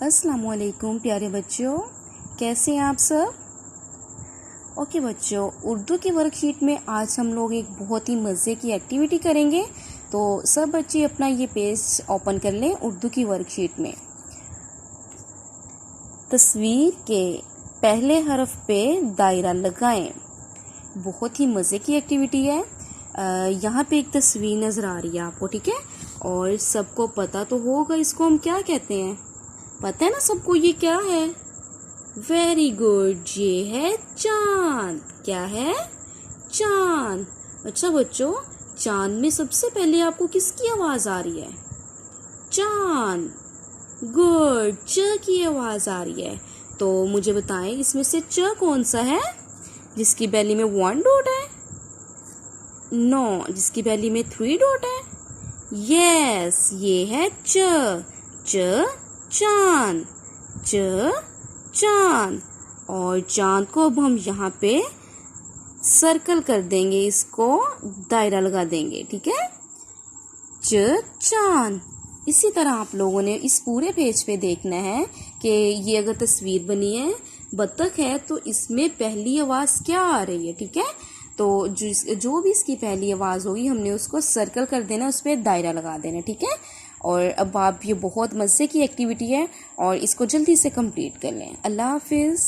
अस्सलामुअलैकुम प्यारे बच्चों, कैसे हैं आप सब। ओके बच्चों, उर्दू की वर्कशीट में आज हम लोग एक बहुत ही मज़े की एक्टिविटी करेंगे। तो सब बच्चे अपना ये पेज ओपन कर लें। उर्दू की वर्कशीट में तस्वीर के पहले हरफ पे दायरा लगाएं। बहुत ही मज़े की एक्टिविटी है। यहाँ पे एक तस्वीर नज़र आ रही है आपको, ठीक है। और सबको पता तो होगा इसको हम क्या कहते हैं। पता है ना सबको ये क्या है। वेरी गुड, ये है चांद। क्या है? चांद। अच्छा बच्चों, चांद में सबसे पहले आपको किसकी आवाज़ आ रही है? चांद। गुड, च की आवाज़ आ रही है। तो मुझे बताएं इसमें से च कौन सा है जिसकी बैली में 1 डॉट है? नो, जिसकी बैली में 3 डॉट है। यस, ये है च। च चांद। च चांद। और चांद को अब हम यहाँ पे सर्कल कर देंगे, इसको दायरा लगा देंगे, ठीक है। च चांद। इसी तरह आप लोगों ने इस पूरे पेज पे देखना है कि ये अगर तस्वीर बनी है, बत्तख है, तो इसमें पहली आवाज़ क्या आ रही है, ठीक है। तो जो भी इसकी पहली आवाज़ होगी हमने उसको सर्कल कर देना, उस पर दायरा लगा देना, ठीक है। और अब आप, ये बहुत मज़े की एक्टिविटी है और इसको जल्दी से कंप्लीट कर लें। अल्लाह हाफिज़।